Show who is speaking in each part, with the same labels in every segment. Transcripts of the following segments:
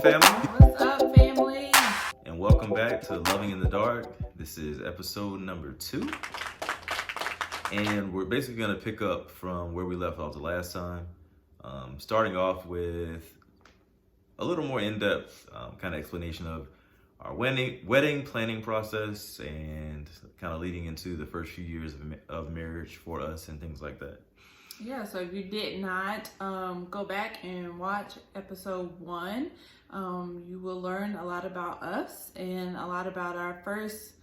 Speaker 1: family?
Speaker 2: What's up, family?
Speaker 1: And welcome back to Loving in the Dark. This is episode number 2. And we're basically going to pick up from where we left off the last time. Starting off with a little more in-depth kind of explanation of our wedding planning process and kind of leading into the first few years of marriage for us and things like that.
Speaker 2: Yeah, so if you did not go back and watch episode 1, you will learn a lot about us and a lot about our first,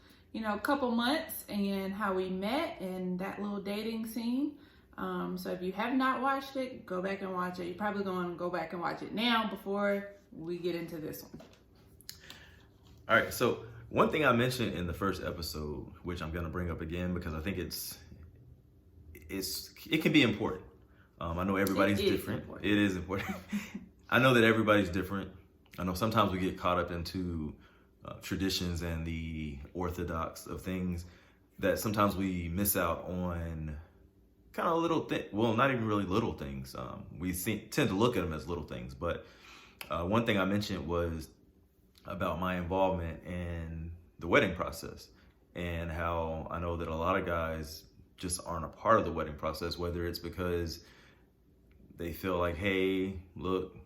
Speaker 2: couple months and how we met and that little dating scene. So if you have not watched it, go back and watch it. You're probably going to go back and watch it now before we get into this one.
Speaker 1: All right, so one thing I mentioned in the first episode, which I'm going to bring up again because I think it can be important. I know everybody's different. It is important. I know that everybody's different. I know sometimes we get caught up into traditions and the orthodox of things that sometimes we miss out on kind of little things. Well, not even really little things. We tend to look at them as little things. But one thing I mentioned was about my involvement in the wedding process and how I know that a lot of guys just aren't a part of the wedding process, whether it's because they feel like, hey, look,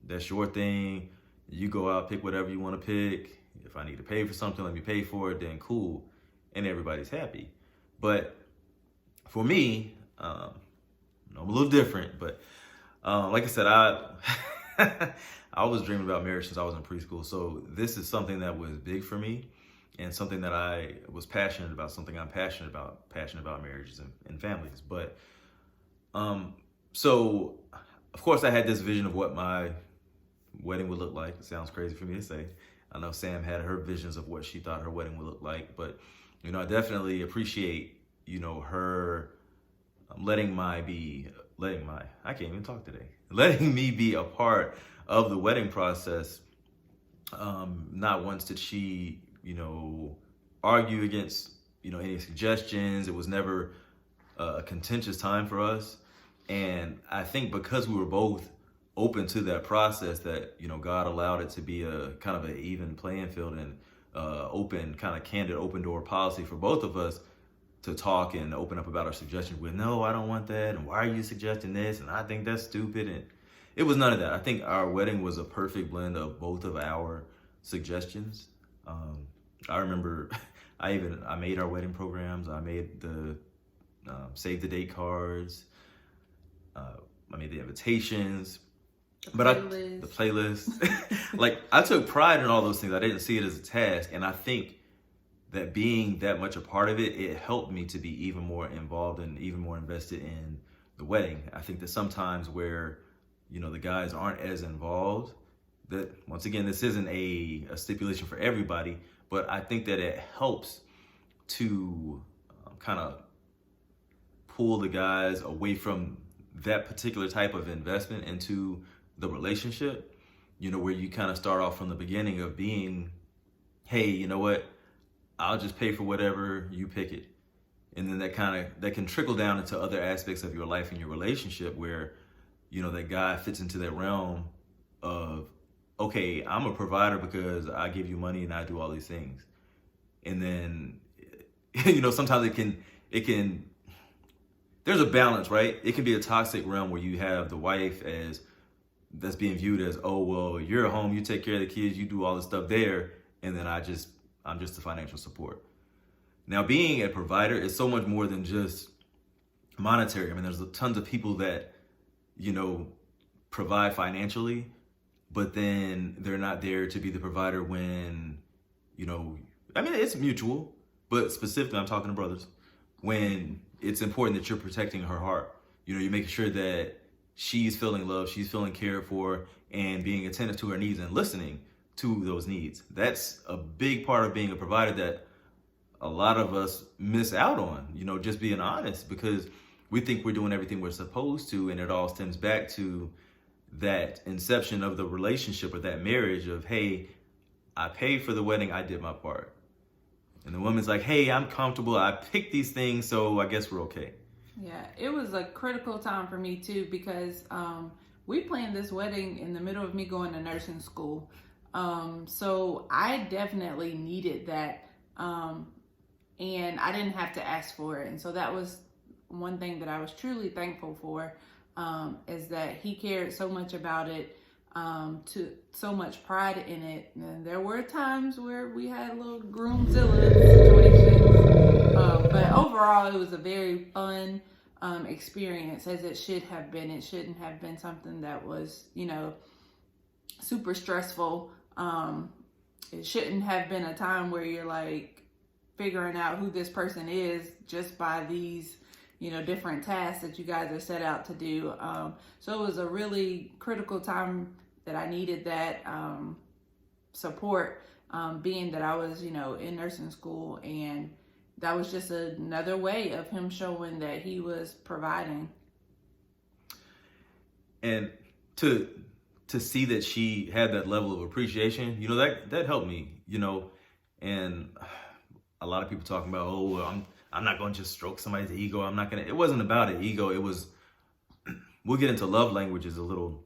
Speaker 1: that's your thing. You go out, pick whatever you want to pick. If I need to pay for something, let me pay for it, then cool. And everybody's happy. But for me, I'm a little different, but like I said, I was dreaming about marriage since I was in preschool. So this is something that was big for me and something that I was passionate about, something I'm passionate about marriages and families. But so of course I had this vision of what my wedding would look like. It sounds crazy for me to say. I know Sam had her visions of what she thought her wedding would look like, but I definitely appreciate her letting me be a part of the wedding process. Not once did she argue against any suggestions. It was never a contentious time for us, and I think because we were both open to that process, that God allowed it to be a kind of an even playing field and open, kind of candid, open door policy for both of us to talk and open up about our suggestions with, no, I don't want that, and why are you suggesting this, and I think that's stupid. And it was none of that. I think our wedding was a perfect blend of both of our suggestions. I remember I made our wedding programs. I made the save the date cards. I made the invitations. The playlist. Like, I took pride in all those things. I didn't see it as a task. And I think that being that much a part of it, it helped me to be even more involved and even more invested in the wedding. I think that sometimes where, the guys aren't as involved, that once again, this isn't a stipulation for everybody, but I think that it helps to kind of pull the guys away from that particular type of investment into the relationship, where you kind of start off from the beginning of being, hey, you know what? I'll just pay for whatever you pick it. And then that can trickle down into other aspects of your life and your relationship where, that guy fits into that realm of, okay, I'm a provider because I give you money and I do all these things. And then, sometimes it can, there's a balance, right? It can be a toxic realm where you have the wife that's being viewed as, oh, well, you're at home, you take care of the kids, you do all this stuff there, and then I'm just the financial support. Now, being a provider is so much more than just monetary. I mean, there's tons of people that, provide financially, but then they're not there to be the provider when, it's mutual, but specifically I'm talking to brothers, when it's important that you're protecting her heart. You're making sure that she's feeling loved, she's feeling cared for, and being attentive to her needs and listening to those needs. That's a big part of being a provider that a lot of us miss out on, just being honest, because we think we're doing everything we're supposed to, and it all stems back to that inception of the relationship or that marriage of, hey, I paid for the wedding, I did my part. And the woman's like, hey, I'm comfortable, I picked these things, so I guess we're okay.
Speaker 2: Yeah, it was a critical time for me too, because we planned this wedding in the middle of me going to nursing school. So I definitely needed that. And I didn't have to ask for it. And so that was one thing that I was truly thankful for, is that he cared so much about it, to so much pride in it. And there were times where we had a little groomzilla situation. But overall, it was a very fun experience, as it should have been. It shouldn't have been something that was, super stressful. It shouldn't have been a time where you're like figuring out who this person is just by these, different tasks that you guys are set out to do. So it was a really critical time that I needed that support, being that I was, in nursing school, and that was just another way of him showing that he was providing.
Speaker 1: And to see that she had that level of appreciation, that helped me, and a lot of people talking about, I'm not going to just stroke somebody's ego. It wasn't about an ego. It was, we'll get into love languages a little,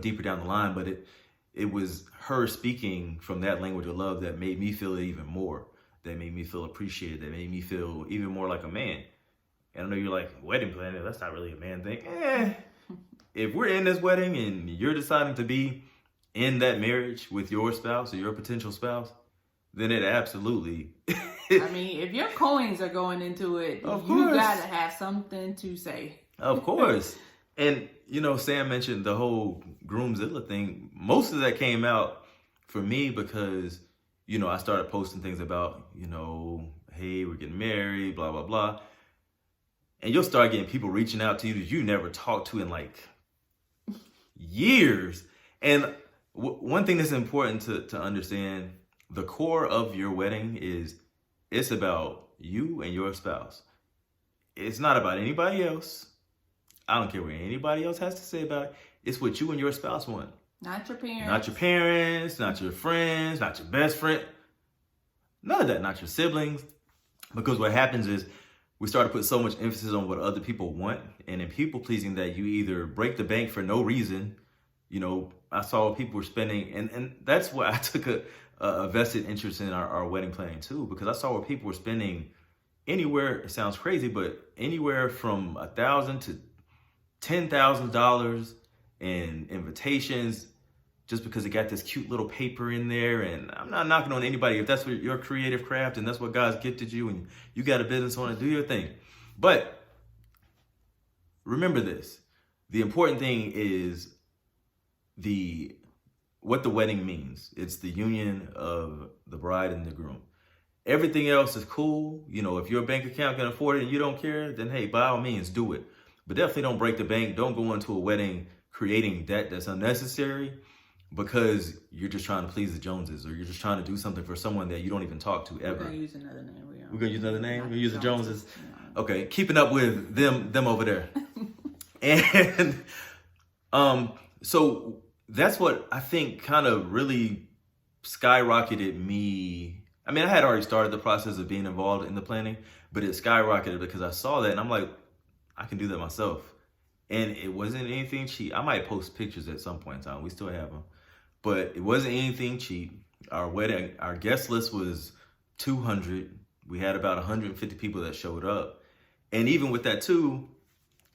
Speaker 1: deeper down the line, but it was her speaking from that language of love that made me feel it even more, that made me feel appreciated, that made me feel even more like a man. And I know you're like, wedding planning, that's not really a man thing. If we're in this wedding and you're deciding to be in that marriage with your spouse or your potential spouse, then it absolutely.
Speaker 2: I mean, if your coins are going into it, you gotta have something to say.
Speaker 1: Of course. And, Sam mentioned the whole groomzilla thing. Most of that came out for me because, I started posting things about, hey, we're getting married, blah, blah, blah. And you'll start getting people reaching out to you that you never talked to in like years. And one thing that's important to understand, the core of your wedding is it's about you and your spouse. It's not about anybody else. I don't care what anybody else has to say about it. It's what you and your spouse want.
Speaker 2: Not your parents.
Speaker 1: Not your parents, not your friends, not your best friend. None of that, not your siblings. Because what happens is we start to put so much emphasis on what other people want. And in people pleasing that you either break the bank for no reason. I saw people were spending, and that's why I took a vested interest in our wedding planning too, because I saw where people were spending anywhere, it sounds crazy, but anywhere from $1,000 to $10,000 in invitations just because it got this cute little paper in there. And I'm not knocking on anybody. If that's what your creative craft and that's what God's gifted you and you got a business on it, do your thing. But remember this, the important thing is what the wedding means. It's the union of the bride and the groom. Everything else is cool. If your bank account can afford it and you don't care, then hey, by all means, do it. But definitely don't break the bank. Don't go into a wedding creating debt that's unnecessary because you're just trying to please the Joneses, or you're just trying to do something for someone that you don't even talk to ever.
Speaker 2: We're going to use another name.
Speaker 1: We're going to use another name? We're going to use the Joneses?
Speaker 2: No.
Speaker 1: Okay, keeping up with them over there. And so that's what I think kind of really skyrocketed me. I mean, I had already started the process of being involved in the planning, but it skyrocketed because I saw that and I'm like, I can do that myself. And it wasn't anything cheap. I might post pictures at some point in time. We still have them. But it wasn't anything cheap. Our guest list was 200. We had about 150 people that showed up. And even with that too,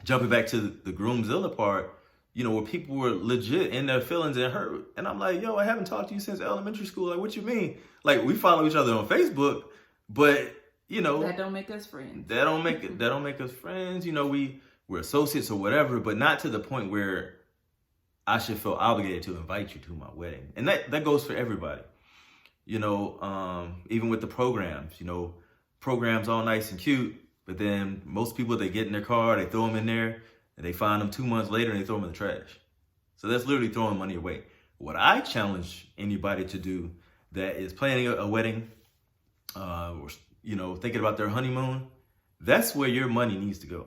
Speaker 1: jumping back to the groomzilla part, where people were legit in their feelings and hurt. And I'm like, I haven't talked to you since elementary school. Like, what you mean? Like, we follow each other on Facebook, but
Speaker 2: that don't make us friends.
Speaker 1: That don't make us friends. We're associates or whatever, but not to the point where I should feel obligated to invite you to my wedding. And that goes for everybody. Even with the programs, programs all nice and cute, but then most people, they get in their car, they throw them in there, and they find them 2 months later and they throw them in the trash. So that's literally throwing money away. What I challenge anybody to do that is planning a wedding, or thinking about their honeymoon, that's where your money needs to go.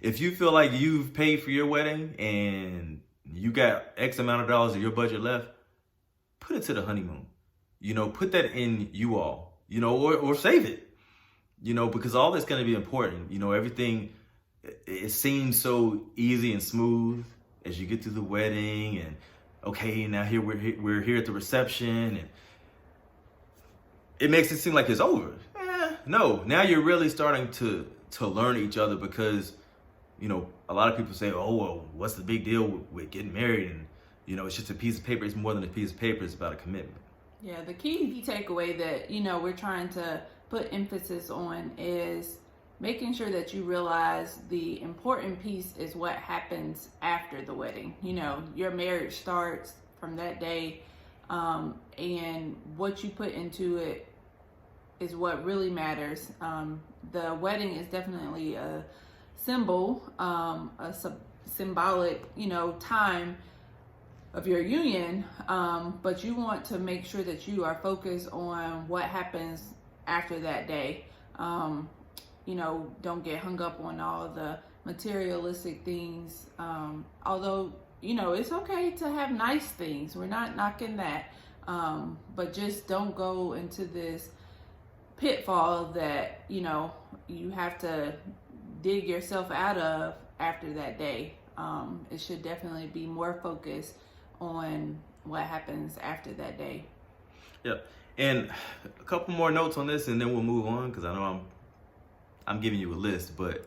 Speaker 1: If you feel like you've paid for your wedding and you got X amount of dollars of your budget left, put it to the honeymoon. Put that in you all, or save it, because all that's going to be important. Everything, it seems so easy and smooth as you get through the wedding, and okay, now we're here at the reception, and it makes it seem like it's over. No, now you're really starting to learn each other, because a lot of people say, oh, well, what's the big deal with getting married? And it's just a piece of paper. It's more than a piece of paper. It's about a commitment.
Speaker 2: Yeah, the key takeaway that we're trying to put emphasis on is making sure that you realize the important piece is what happens after the wedding. Your marriage starts from that day, and what you put into it is what really matters. The wedding is definitely a symbol, symbolic, time of your union, but you want to make sure that you are focused on what happens after that day. Don't get hung up on all the materialistic things, although it's okay to have nice things. We're not knocking that, but just don't go into this pitfall that you have to dig yourself out of after that day. It should definitely be more focused on what happens after that day.
Speaker 1: Yeah, and a couple more notes on this, and then we'll move on, because I know I'm giving you a list, but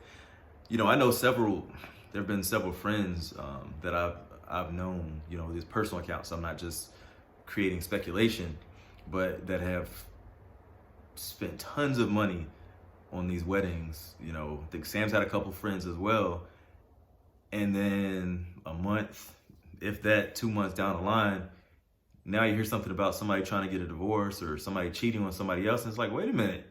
Speaker 1: I know there have been several friends that I've known, these personal accounts. I'm not just creating speculation, but that have spent tons of money on these weddings. I think Sam's had a couple friends as well, and then a month, if that, 2 months down the line, now you hear something about somebody trying to get a divorce or somebody cheating on somebody else, and it's like, wait a minute.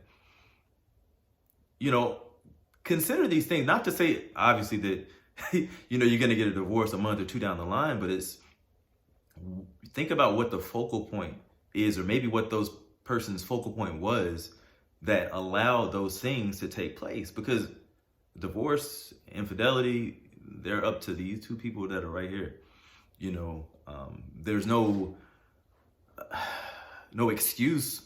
Speaker 1: Consider these things. Not to say, obviously, that you're going to get a divorce a month or two down the line, but think about what the focal point is, or maybe what those person's focal point was that allowed those things to take place. Because divorce, infidelity, they're up to these two people that are right here. There's no excuse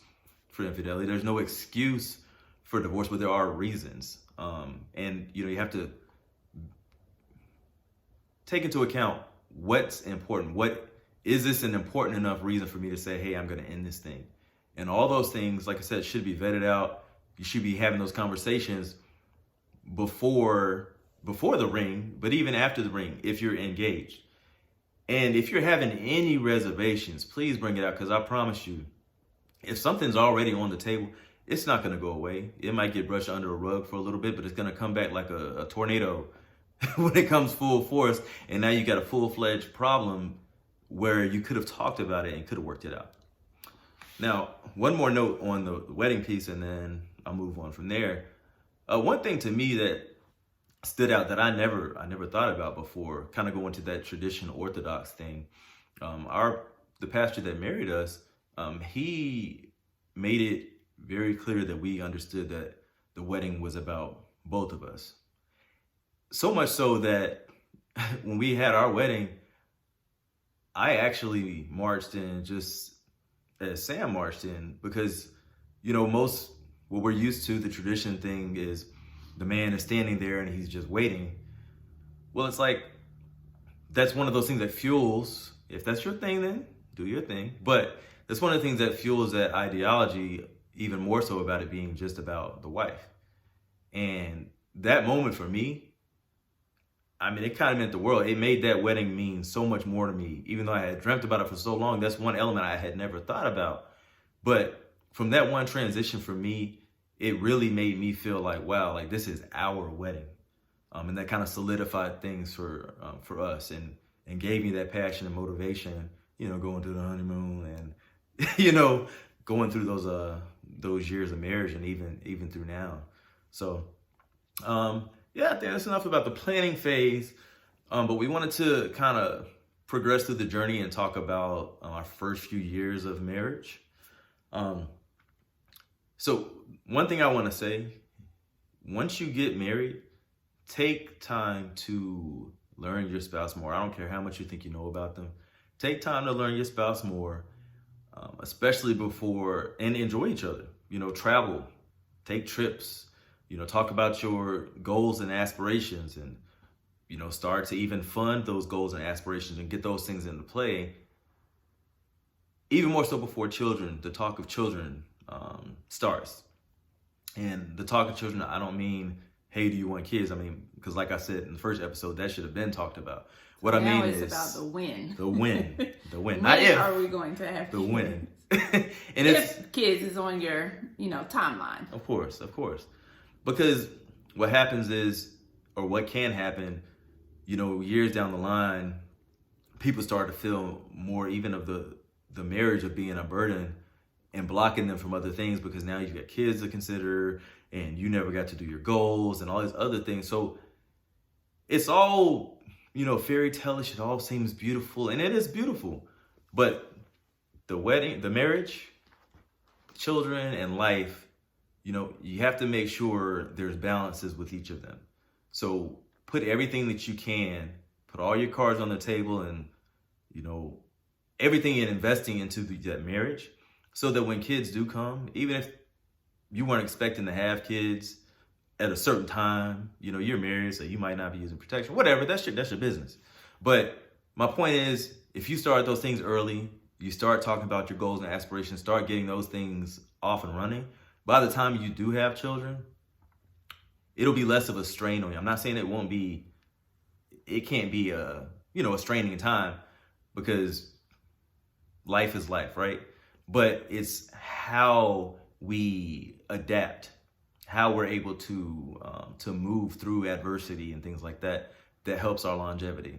Speaker 1: for infidelity. There's no excuse for divorce, but there are reasons. And you have to take into account what's important. What is this an important enough reason for me to say, hey, I'm going to end this thing? And all those things, like I said, should be vetted out. You should be having those conversations before the ring, but even after the ring, if you're engaged. And if you're having any reservations, please bring it out, because I promise you, if something's already on the table, it's not going to go away. It might get brushed under a rug for a little bit, but it's going to come back like a tornado when it comes full force. And now you got a full-fledged problem where you could have talked about it and could have worked it out. Now, one more note on the wedding piece, and then I'll move on from there. One thing to me that stood out that I never thought about before, kind of going to that traditional Orthodox thing. The pastor that married us, he made it very clear that we understood that the wedding was about both of us. So much so that when we had our wedding, I actually marched in just as Sam marched in, because most what we're used to, the tradition thing is the man is standing there and he's just waiting. Well, it's like, that's one of those things that fuels, if that's your thing, then do your thing. But that's one of the things that fuels that ideology, even more so about it being just about the wife. And that moment for me, it kind of meant the world. It made that wedding mean so much more to me. Even though I had dreamt about it for so long, that's one element I had never thought about. But from that one transition for me, it really made me feel like, wow, like this is our wedding. And that kind of solidified things for us, and gave me that passion and motivation, going through the honeymoon and, going through those years of marriage, and even through now. So, yeah, I think that's enough about the planning phase. But we wanted to kind of progress through the journey and talk about our first few years of marriage. So one thing I want to say, once you get married, take time to learn your spouse more. I don't care how much you think you know about them. Take time to learn your spouse more, especially before, and enjoy each other. Travel, take trips, talk about your goals and aspirations, and, start to even fund those goals and aspirations and get those things into play, even more so before children, the talk of children starts. And the talk of children, I don't mean, hey, do you want kids? I mean, because like I said in the first episode, that should have been talked about. What I mean is
Speaker 2: about the when.
Speaker 1: The when. The when.
Speaker 2: Not
Speaker 1: if.
Speaker 2: Are we going to have
Speaker 1: the
Speaker 2: kids?
Speaker 1: When. And
Speaker 2: if kids is on your, timeline.
Speaker 1: Of course. Because what happens is, or what can happen, years down the line, people start to feel more even of the marriage of being a burden and blocking them from other things, because now you've got kids to consider and you never got to do your goals and all these other things. So it's all, fairy tale-ish. It all seems beautiful, and it is beautiful. But the wedding, the marriage, children, and life, you have to make sure there's balances with each of them. So put everything that you can, put all your cards on the table, and, everything in investing into that marriage, so that when kids do come, even if you weren't expecting to have kids at a certain time, you're married, so you might not be using protection, whatever, that's your business. But my point is, if you start those things early, you start talking about your goals and aspirations, start getting those things off and running, by the time you do have children, it'll be less of a strain on you. I'm not saying it can't be a straining time, because life is life, right? But it's how we adapt, how we're able to move through adversity and things like that helps our longevity.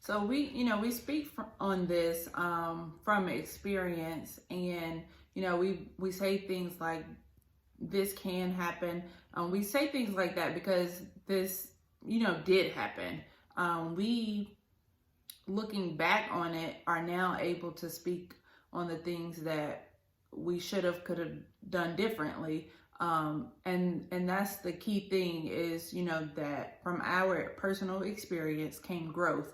Speaker 2: So we speak on this from experience, and we say things like this can happen. We say things like that because this did happen. We, looking back on it, are now able to speak on the things that we could have done differently. And that's the key thing is, that from our personal experience came growth.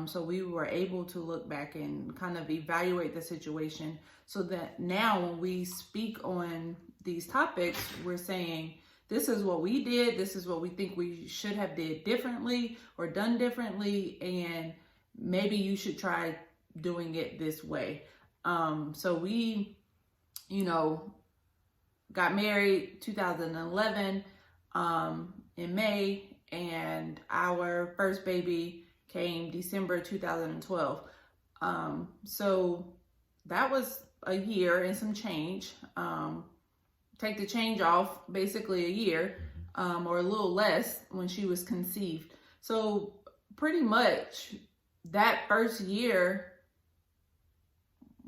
Speaker 2: So we were able to look back and kind of evaluate the situation, so that now when we speak on these topics, we're saying, this is what we did, this is what we think we should have did differently or done differently, and maybe you should try doing it this way. So we, got married 2011 in May, and our first baby came December 2012. So that was a year and some change. Take the change off, basically a year, or a little less when she was conceived. So pretty much that first year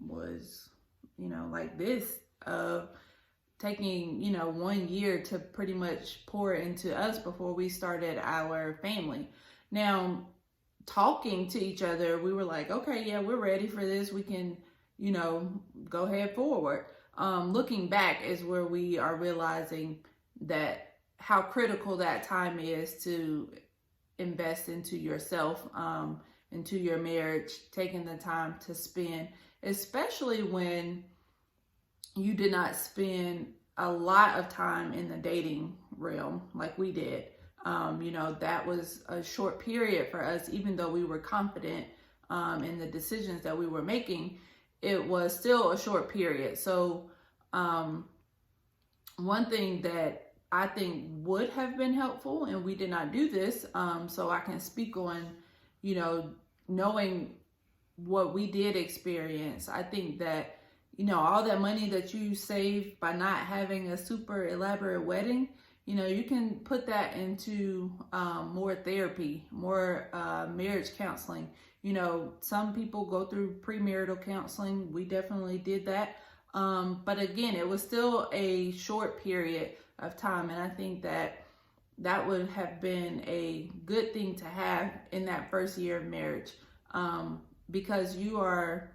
Speaker 2: was, like this, of taking, 1 year to pretty much pour into us before we started our family. Now, talking to each other, we were like, okay, yeah, we're ready for this. We can, go ahead forward. Looking back is where we are realizing that how critical that time is to invest into yourself, into your marriage, taking the time to spend, especially when you did not spend a lot of time in the dating realm like we did. That was a short period for us, even though we were confident in the decisions that we were making. It was still a short period. So one thing that I think would have been helpful, and we did not do this, so I can speak on, knowing what we did experience. I think that, all that money that you save by not having a super elaborate wedding, you can put that into more therapy, more marriage counseling. Some people go through premarital counseling. We definitely did that. But again, it was still a short period of time. And I think that would have been a good thing to have in that first year of marriage, because you are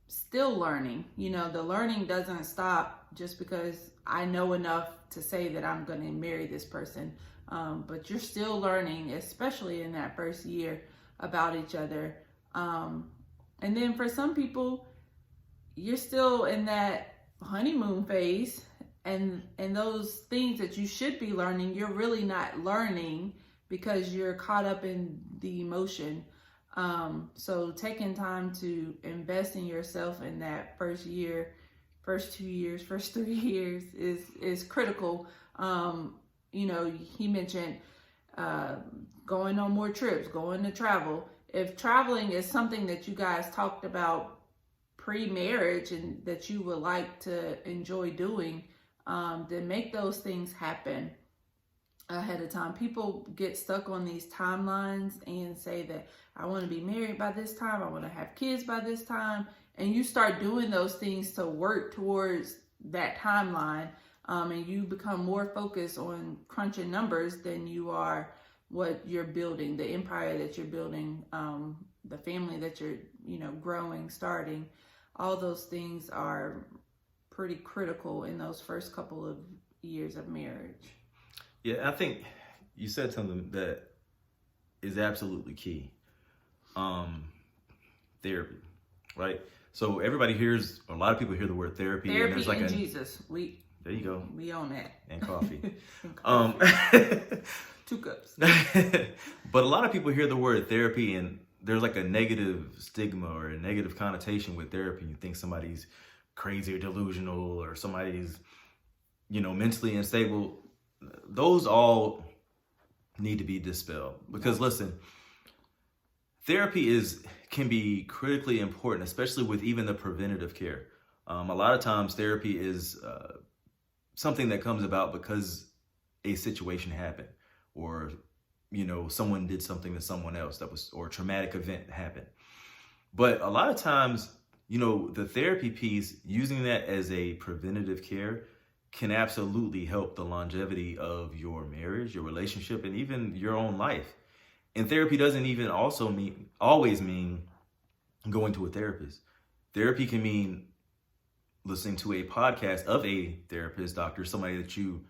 Speaker 2: still learning. The learning doesn't stop just because I know enough to say that I'm going to marry this person. But you're still learning, especially in that first year, about each other. And then for some people, you're still in that honeymoon phase, and those things that you should be learning, you're really not learning because you're caught up in the emotion. So taking time to invest in yourself in that first year, first 2 years, first 3 years is critical. He mentioned going on more trips, going to travel. If traveling is something that you guys talked about pre-marriage and that you would like to enjoy doing, then make those things happen ahead of time. People get stuck on these timelines and say that I want to be married by this time, I want to have kids by this time, and you start doing those things to work towards that timeline, and you become more focused on crunching numbers than you are what you're building, the empire that you're building, the family that you're growing, starting. All those things are pretty critical in those first couple of years of marriage.
Speaker 1: Yeah, I think you said something that is absolutely key. Therapy, right? So everybody hears, a lot of people hear the word therapy.
Speaker 2: Therapy
Speaker 1: and there's like
Speaker 2: and Jesus.
Speaker 1: There you go.
Speaker 2: We own that.
Speaker 1: And coffee.
Speaker 2: And coffee. 2 cups.
Speaker 1: But a lot of people hear the word therapy and there's like a negative stigma or a negative connotation with therapy. You think somebody's crazy or delusional or somebody's, mentally unstable. Those all need to be dispelled because listen, therapy can be critically important, especially with even the preventative care. A lot of times therapy is something that comes about because a situation happened or, someone did something to someone else or a traumatic event happened. But a lot of times, the therapy piece, using that as a preventative care can absolutely help the longevity of your marriage, your relationship, and even your own life. And therapy doesn't even always mean going to a therapist. Therapy can mean listening to a podcast of a therapist, doctor, somebody that you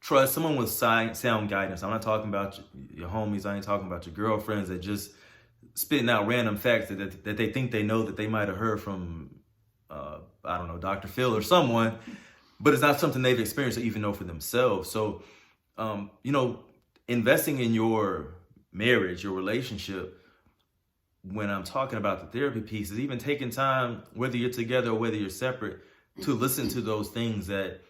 Speaker 1: trust, someone with sound guidance. I'm not talking about your homies. I ain't talking about your girlfriends that just spitting out random facts that they think they know that they might have heard from, I don't know, Dr. Phil or someone, but it's not something they've experienced or even know for themselves. So, investing in your marriage, your relationship, when I'm talking about the therapy piece, is even taking time, whether you're together or whether you're separate, to listen to those things that,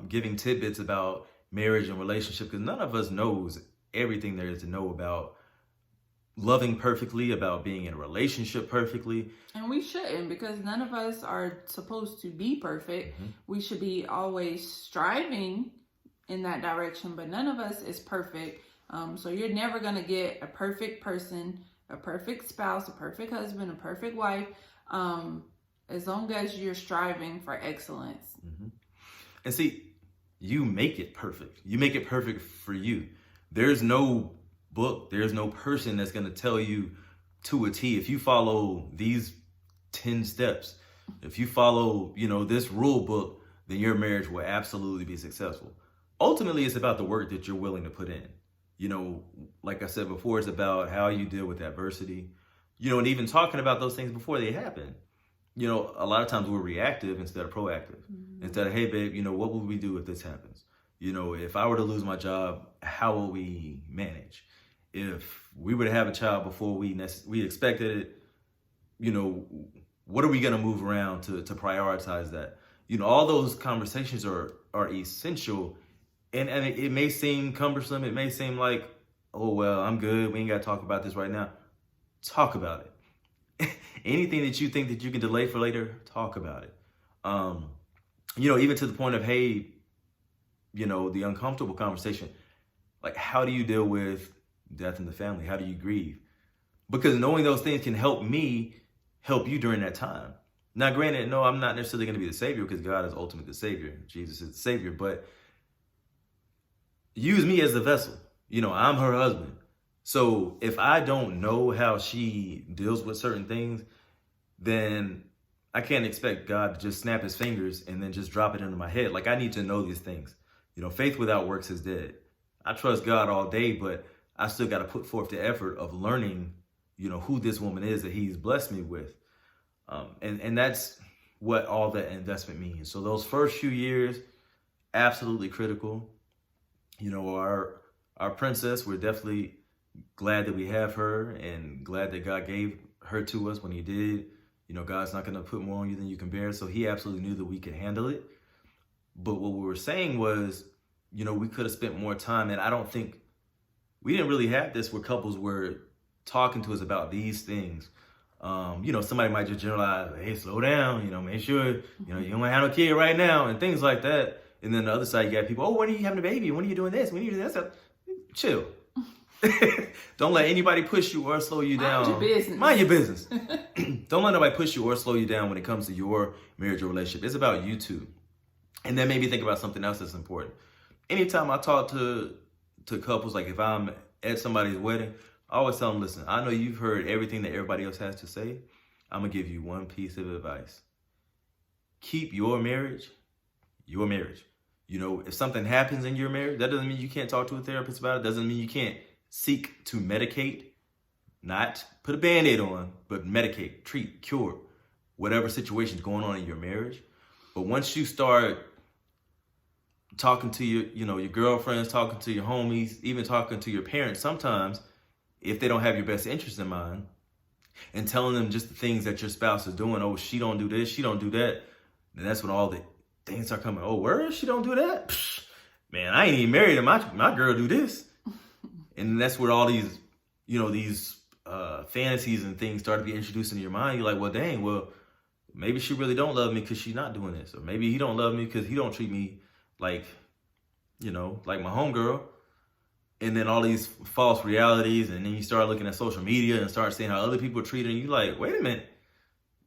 Speaker 1: giving tidbits about marriage and relationship, because none of us knows everything there is to know about loving perfectly, about being in a relationship perfectly.
Speaker 2: And we shouldn't, because none of us are supposed to be perfect. Mm-hmm. We should be always striving in that direction, but none of us is perfect. So you're never going to get a perfect person, a perfect spouse, a perfect husband, a perfect wife, as long as you're striving for excellence.
Speaker 1: Mm-hmm. And see, you make it perfect. You make it perfect for you. There's no book, there's no person that's going to tell you to a T. If you follow these 10 steps, if you follow, this rule book, then your marriage will absolutely be successful. Ultimately, it's about the work that you're willing to put in. Like I said before, it's about how you deal with adversity, and even talking about those things before they happen. A lot of times we're reactive instead of proactive. Mm-hmm. Instead of, hey, babe, what would we do if this happens? If I were to lose my job, how will we manage? If we were to have a child before we expected it, what are we going to move around to prioritize that? All those conversations are essential. And it may seem cumbersome. It may seem like, oh, well, I'm good. We ain't got to talk about this right now. Talk about it. Anything that you think that you can delay for later, talk about it. Even to the point of, hey, the uncomfortable conversation. Like, how do you deal with death in the family? How do you grieve? Because knowing those things can help me help you during that time. Now, granted, no, I'm not necessarily going to be the savior because God is ultimately the savior. Jesus is the savior, but use me as the vessel. I'm her husband. So if I don't know how she deals with certain things, then I can't expect God to just snap his fingers and then just drop it into my head. Like, I need to know these things. Faith without works is dead. I trust God all day, but I still got to put forth the effort of learning, who this woman is that he's blessed me with. And that's what all that investment means. So those first few years, absolutely critical. Our our princess. We're definitely glad that we have her and glad that God gave her to us when he did. You know, God's not going to put more on you than you can bear. So he absolutely knew that we could handle it. But what we were saying was, you know, we could have spent more time. And I don't think we didn't really have this where couples were talking to us about these things. You know, somebody might just generalize, hey, slow down, you know, make sure, you know, you don't want to have a kid right now and things like that. And then the other side, you got people, oh, when are you having a baby? When are you doing this? When are you doing that? Chill. Don't let anybody push you or slow you down.
Speaker 2: Mind your business.
Speaker 1: Mind your business. Don't let nobody push you or slow you down when it comes to your marriage or relationship. It's about you two. And then maybe think about something else that's important. Anytime I talk to couples, like if I'm at somebody's wedding, I always tell them, listen, I know you've heard everything that everybody else has to say. I'm going to give you one piece of advice. Keep your marriage your marriage. You know, if something happens in your marriage, that doesn't mean you can't talk to a therapist about it. Doesn't mean you can't seek to medicate, not put a Band-Aid on, but medicate, treat, cure, whatever situation's going on in your marriage. But once you start talking to your girlfriends, talking to your homies, even talking to your parents, sometimes if they don't have your best interest in mind, and telling them just the things that your spouse is doing, oh, she don't do this, she don't do that, then that's when all the things are coming. Oh, where? She don't do that? Psh, man, I ain't even married and my girl do this. And that's where all these, fantasies and things start to be introduced into your mind. You're like, well, dang, well, maybe she really don't love me because she's not doing this. Or maybe he don't love me because he don't treat me like my homegirl. And then all these false realities. And then you start looking at social media and start seeing how other people are treating you. Like, wait a minute.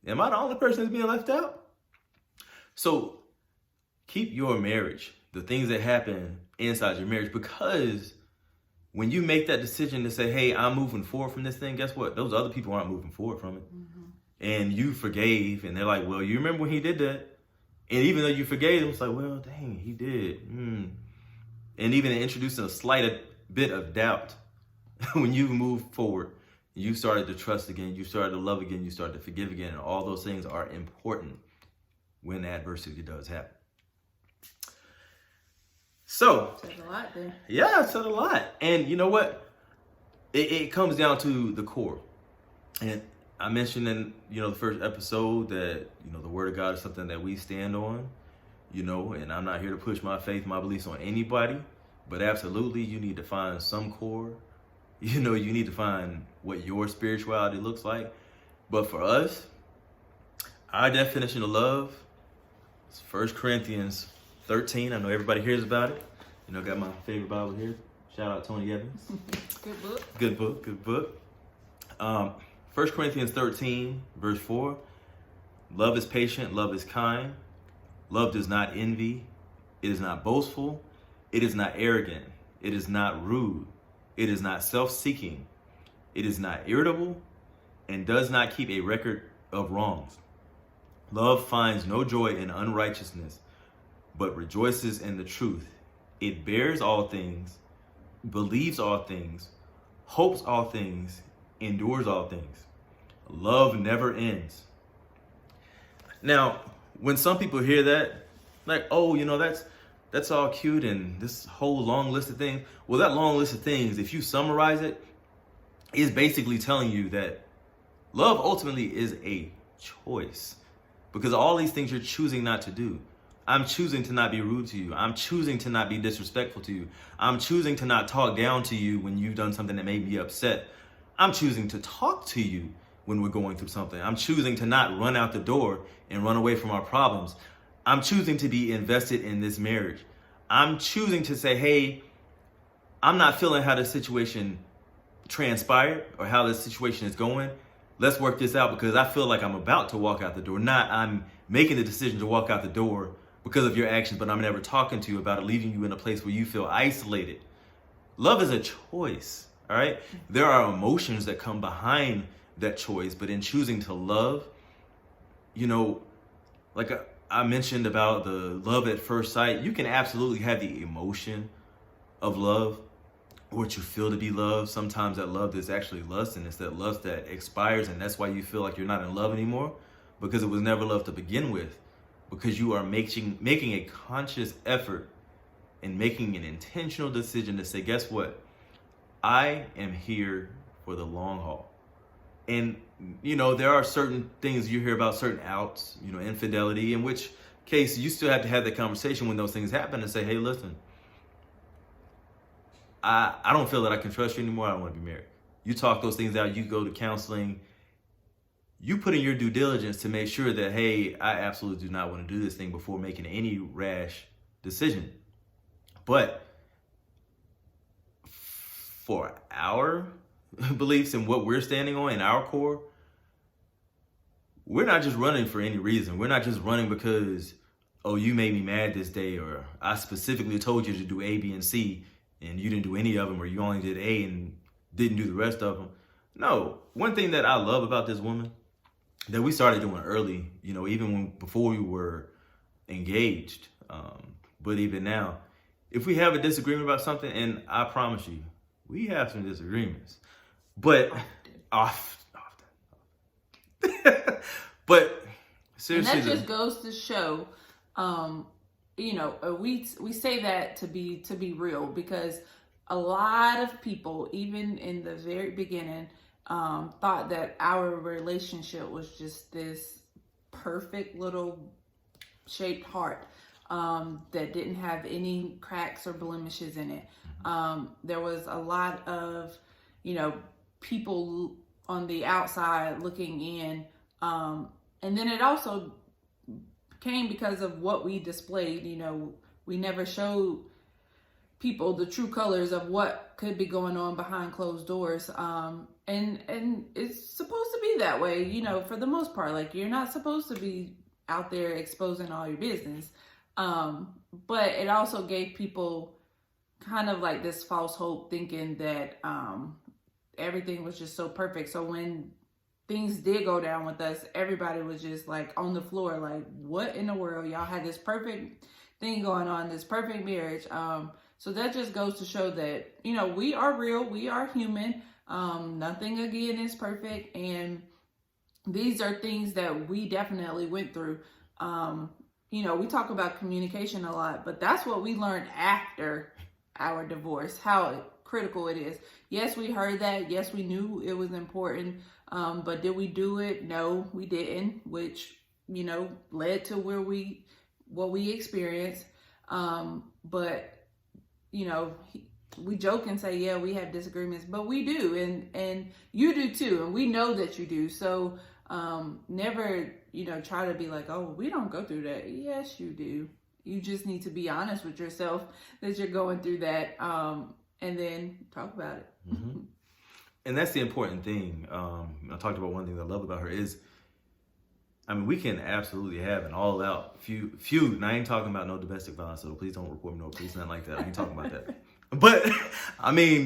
Speaker 1: Am I the only person that's being left out? So keep your marriage, the things that happen inside your marriage, because when you make that decision to say, hey, I'm moving forward from this thing, guess what? Those other people aren't moving forward from it. Mm-hmm. And you forgave, and they're like, well, you remember when he did that? And even though you forgave them, it's like, well, dang, he did. And even introducing a slight bit of doubt, when you move forward, you started to trust again, you started to love again, you started to forgive again, and all those things are important when adversity does happen. So,
Speaker 2: said a lot there.
Speaker 1: Yeah, it said a lot. And you know what? It comes down to the core. And I mentioned in, the first episode that, the word of God is something that we stand on, and I'm not here to push my faith, my beliefs on anybody, but absolutely you need to find some core. You need to find what your spirituality looks like. But for us, our definition of love is 1 Corinthians 13. I know everybody hears about it. Got my favorite Bible here. Shout out Tony Evans. Good book. 1 Corinthians 13, verse 4. Love is patient, love is kind. Love does not envy. It is not boastful. It is not arrogant. It is not rude. It is not self-seeking. It is not irritable and does not keep a record of wrongs. Love finds no joy in unrighteousness, but rejoices in the truth. It bears all things, believes all things, hopes all things, endures all things. Love never ends. Now, when some people hear that, like, oh, that's all cute and this whole long list of things. Well, that long list of things, if you summarize it, is basically telling you that love ultimately is a choice. Because all these things you're choosing not to do. I'm choosing to not be rude to you. I'm choosing to not be disrespectful to you. I'm choosing to not talk down to you when you've done something that made me upset. I'm choosing to talk to you when we're going through something. I'm choosing to not run out the door and run away from our problems. I'm choosing to be invested in this marriage. I'm choosing to say, hey, I'm not feeling how this situation transpired or how this situation is going. Let's work this out because I feel like I'm about to walk out the door. Not I'm making the decision to walk out the door because of your actions, but I'm never talking to you about it, leaving you in a place where you feel isolated. Love is a choice, all right? There are emotions that come behind that choice, but in choosing to love, like I mentioned about the love at first sight, you can absolutely have the emotion of love, what you feel to be love. Sometimes that love is actually lust, and it's that lust that expires, and that's why you feel like you're not in love anymore, because it was never love to begin with, because you are making a conscious effort and making an intentional decision to say, guess what? I am here for the long haul. And, there are certain things you hear about, certain outs, infidelity, in which case you still have to have that conversation when those things happen and say, hey, listen, I don't feel that I can trust you anymore. I don't want to be married. You talk those things out. You go to counseling. You put in your due diligence to make sure that, hey, I absolutely do not want to do this thing before making any rash decision. But for our beliefs and what we're standing on in our core, we're not just running for any reason. We're not just running because, oh, you made me mad this day, or I specifically told you to do A, B, and C, and you didn't do any of them, or you only did A and didn't do the rest of them. No, one thing that I love about this woman that we started doing early, even before we were engaged, but even now, if we have a disagreement about something, and I promise you, we have some disagreements, but often. But seriously,
Speaker 2: and that just goes to show, we say that to be real, because a lot of people, even in the very beginning, thought that our relationship was just this perfect little shaped heart that didn't have any cracks or blemishes in it. There was a lot of, people on the outside looking in. And then it also came because of what we displayed. We never showed people the true colors of what could be going on behind closed doors. And it's supposed to be that way, for the most part. Like, you're not supposed to be out there exposing all your business. But it also gave people kind of like this false hope, thinking that everything was just so perfect. So when things did go down with us, everybody was just like on the floor, like, what in the world? Y'all had this perfect thing going on, this perfect marriage. So that just goes to show that, we are real, we are human. Nothing again is perfect. And these are things that we definitely went through. We talk about communication a lot, but that's what we learned after our divorce, how critical it is. Yes, we heard that. Yes, we knew it was important. But did we do it? No, we didn't, which, led to what we experienced. But, we joke and say, yeah, we have disagreements, but we do. And you do too. And we know that you do. So, never, try to be like, oh, we don't go through that. Yes, you do. You just need to be honest with yourself that you're going through that. And then talk about it.
Speaker 1: Mm-hmm. And that's the important thing. I talked about one thing that I love about her is, we can absolutely have an all-out feud. And I ain't talking about no domestic violence, so please don't report me no police, nothing like that. I ain't talking about that. But,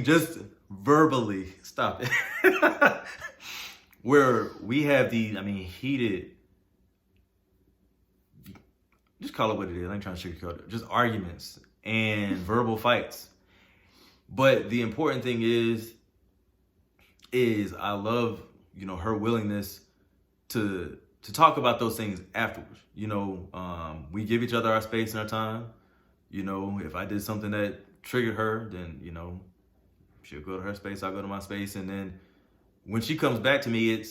Speaker 1: just verbally, stop it. Where we have these, heated, just call it what it is. I ain't trying to sugarcoat it. Just arguments and verbal fights. But the important thing is I love, her willingness to talk about those things afterwards. We give each other our space and our time. If I did something that triggered her, then, she'll go to her space, I'll go to my space. And then when she comes back to me,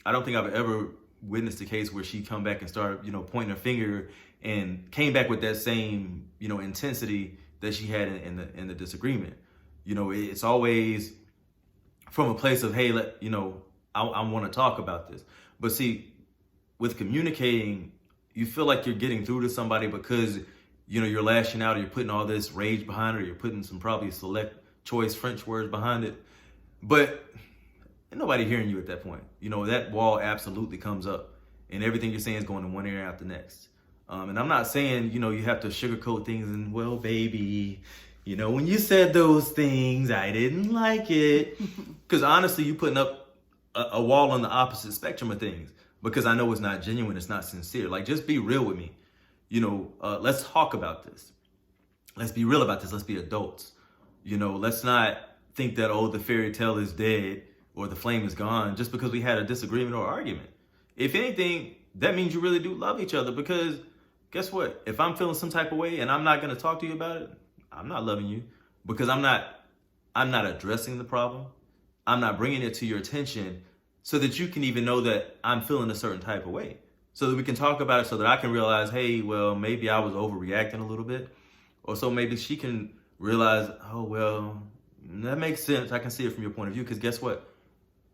Speaker 1: I don't think I've ever witnessed a case where she come back and start, pointing her finger and came back with that same, intensity that she had in the disagreement. It's always from a place of, hey, I want to talk about this. But see, with communicating, you feel like you're getting through to somebody because, you're lashing out, or you're putting all this rage behind it, or you're putting some probably select choice French words behind it. But ain't nobody hearing you at that point. That wall absolutely comes up, and everything you're saying is going in one ear out the next. And I'm not saying, you have to sugarcoat things and, well, baby, when you said those things, I didn't like it. Because honestly, you putting up a wall on the opposite spectrum of things, because I know it's not genuine, it's not sincere. Like, just be real with me. Let's talk about this. Let's be real about this. Let's be adults. Let's not think that, the fairy tale is dead or the flame is gone just because we had a disagreement or argument. If anything, that means you really do love each other, because guess what? If I'm feeling some type of way and I'm not going to talk to you about it, I'm not loving you because I'm not addressing the problem. I'm not bringing it to your attention so that you can even know that I'm feeling a certain type of way. So that we can talk about it so that I can realize, hey, well, maybe I was overreacting a little bit. Or so maybe she can realize, oh, well, that makes sense. I can see it from your point of view. Because guess what?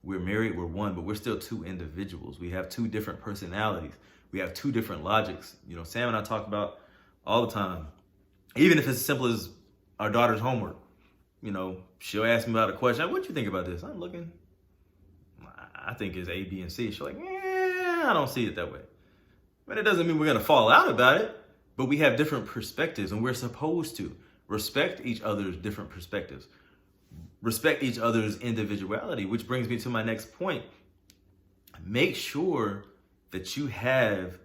Speaker 1: We're married, we're one, but we're still two individuals. We have two different personalities. We have two different logics. Sam and I talk about all the time. Even if it's as simple as our daughter's homework. She'll ask me about a question. What do you think about this? I'm looking. I think it's A, B, and C. She's like, I don't see it that way. But it doesn't mean we're going to fall out about it. But we have different perspectives, and we're supposed to respect each other's different perspectives. Respect each other's individuality, which brings me to my next point. Make sure that you have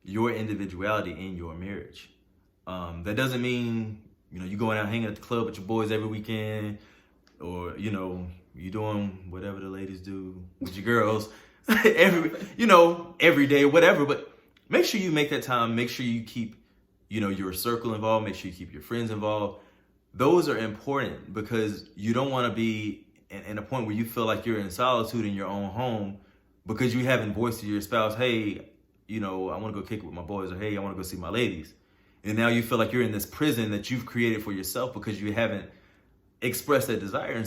Speaker 1: your individuality in your marriage. That doesn't mean, you going out hanging at the club with your boys every weekend, or, you doing whatever the ladies do with your girls every day, whatever. But make sure you make that time. Make sure you keep, your circle involved. Make sure you keep your friends involved. Those are important because you don't want to be in a point where you feel like you're in solitude in your own home because you haven't voiced to your spouse, hey, I want to go kick it with my boys, or hey, I want to go see my ladies. And now you feel like you're in this prison that you've created for yourself because you haven't expressed that desire. And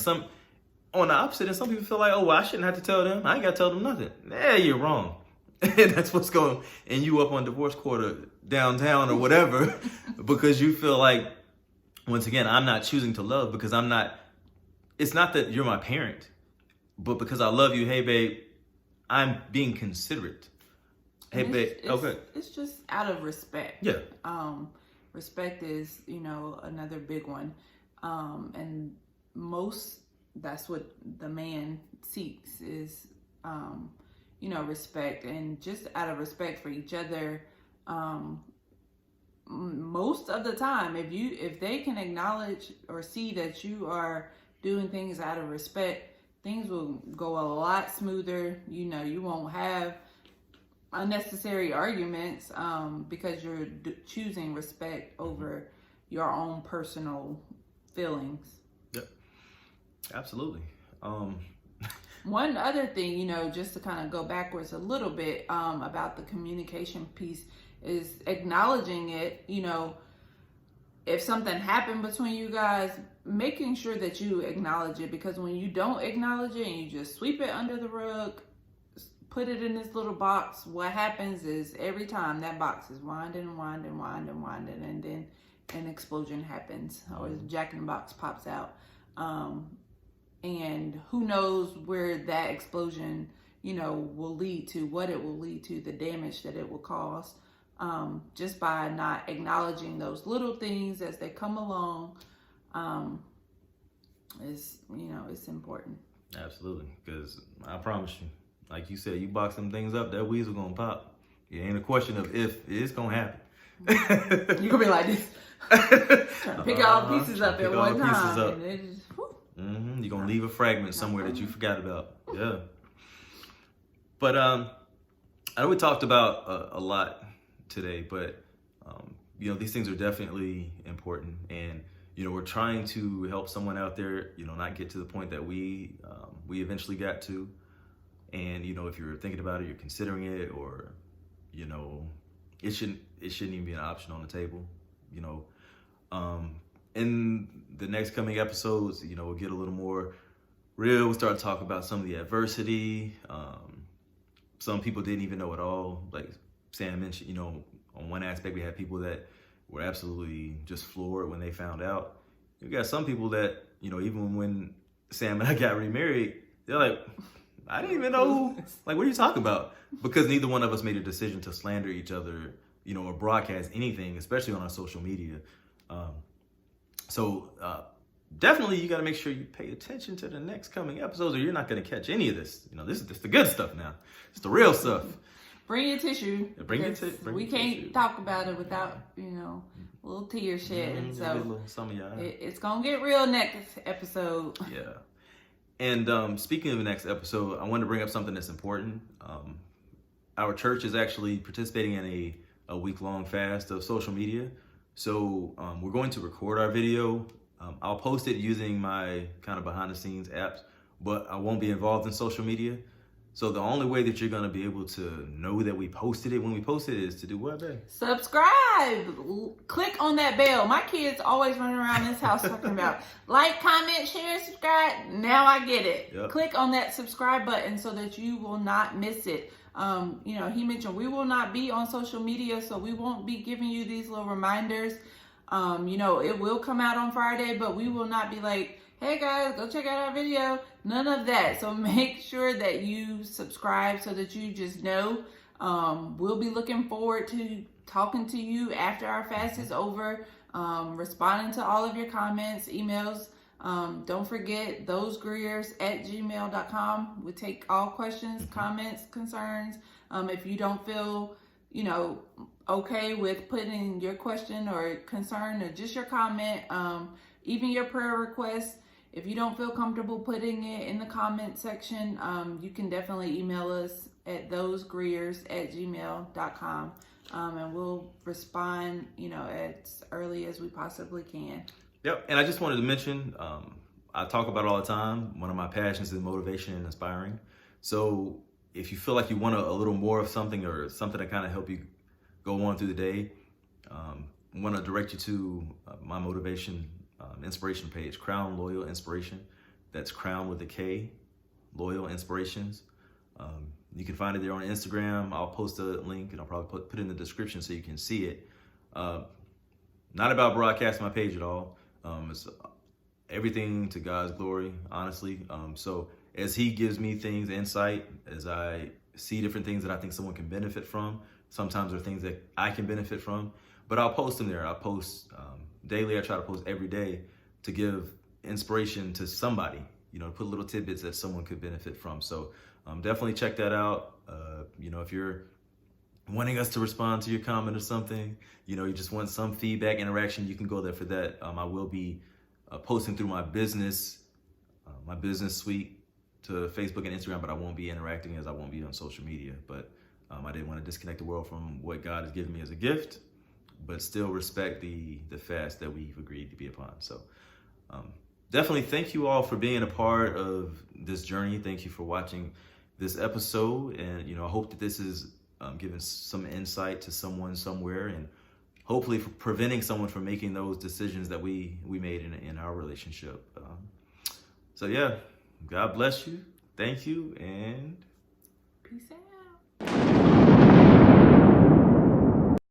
Speaker 1: on the opposite, and some people feel like, oh, well, I shouldn't have to tell them. I ain't got to tell them nothing. You're wrong. And that's what's going to end you up on divorce court or downtown or whatever because you feel like, once again, I'm not choosing to love because it's not that you're my parent, but because I love you, hey, babe, I'm being considerate. Hey, babe, okay.
Speaker 2: It's just out of respect.
Speaker 1: Yeah.
Speaker 2: Respect is, another big one. And that's what the man seeks is, respect, and just out of respect for each other. Most of the time, if they can acknowledge or see that you are doing things out of respect, things will go a lot smoother. You won't have unnecessary arguments because you're choosing respect over your own personal feelings.
Speaker 1: Yep, absolutely.
Speaker 2: One other thing, just to kind of go backwards a little bit about the communication piece is acknowledging it. If something happened between you guys, making sure that you acknowledge it, because when you don't acknowledge it and you just sweep it under the rug, put it in this little box, what happens is every time that box is winding, and then an explosion happens, or Jack in the Box pops out. And who knows where that explosion, will lead to, what it will lead to, the damage that it will cause. Just by not acknowledging those little things as they come along, it's important.
Speaker 1: Absolutely, because I promise you, like you said, you box them things up, that weasel gonna pop. It ain't a question of if, it's gonna happen.
Speaker 2: You're gonna be like this, trying to pick all the pieces up at one time.
Speaker 1: You're gonna leave a fragment somewhere that you forgot about. Yeah. But I know we talked about a lot today, but these things are definitely important, and we're trying to help someone out there, not get to the point that we eventually got to. And if you're thinking about it, you're considering it, or it shouldn't even be an option on the table. In the next coming episodes, we'll get a little more real. We'll start to talk about some of the adversity. Some people didn't even know at all. Like Sam mentioned, on one aspect, we had people that were absolutely just floored when they found out. You got some people that, even when Sam and I got remarried, they're like, I didn't even know, like, what are you talking about? Because neither one of us made a decision to slander each other, or broadcast anything, especially on our social media. So definitely you got to make sure you pay attention to the next coming episodes, or you're not going to catch any of this. This is the good stuff now. It's the real stuff.
Speaker 2: Bring your tissue. We can't
Speaker 1: tissue.
Speaker 2: talk about it without, a little tear shedding. So
Speaker 1: some of y'all.
Speaker 2: It's going to get real next episode.
Speaker 1: Yeah. And speaking of the next episode, I wanted to bring up something that's important. Our church is actually participating in a week-long fast of social media. So we're going to record our video. I'll post it using my kind of behind the scenes apps, but I won't be involved in social media. So the only way that you're going to be able to know that we posted it when we posted it is to do what, babe?
Speaker 2: Subscribe. Click on that bell. My kids always running around this house talking about like, comment, share, subscribe. Now I get it.
Speaker 1: Yep.
Speaker 2: Click on that subscribe button so that you will not miss it. He mentioned we will not be on social media, so we won't be giving you these little reminders. It will come out on Friday, but we will not be like, hey guys, go check out our video. None of that. So make sure that you subscribe so that you just know. We'll be looking forward to talking to you after our fast is over, responding to all of your comments, emails. Don't forget thosegriers@gmail.com. We take all questions, comments, concerns. If you don't feel, okay with putting your question or concern or just your comment, even your prayer request, if you don't feel comfortable putting it in the comment section, you can definitely email us at thosegriers@gmail.com. And we'll respond, as early as we possibly can.
Speaker 1: Yep. And I just wanted to mention, I talk about it all the time. One of my passions is motivation and inspiring. So if you feel like you want a little more of something or something to kind of help you go on through the day, I want to direct you to my motivation inspiration page, Krown Loyal Inspiration. That's Krown with a K, Loyal Inspirations. You can find it there on Instagram. I'll post a link and I'll probably put it in the description so you can see it. Not about broadcasting my page at all. It's everything to God's glory, honestly. So as he gives me things, insight, as I see different things that I think someone can benefit from, sometimes there are things that I can benefit from, but I'll post them there. I post daily. I try to post every day to give inspiration to somebody, put little tidbits that someone could benefit from. So definitely check that out. If you're wanting us to respond to your comment or something, you just want some feedback, interaction, you can go there for that. I will be posting through my business suite to Facebook and Instagram, but I won't be interacting as I won't be on social media. But I didn't want to disconnect the world from what God has given me as a gift, but still respect the fast that we've agreed to be upon. So definitely thank you all for being a part of this journey. Thank you for watching this episode. And, I hope that this is giving some insight to someone somewhere, and hopefully for preventing someone from making those decisions that we made in our relationship. So yeah, God bless you. Thank you, and
Speaker 2: peace out.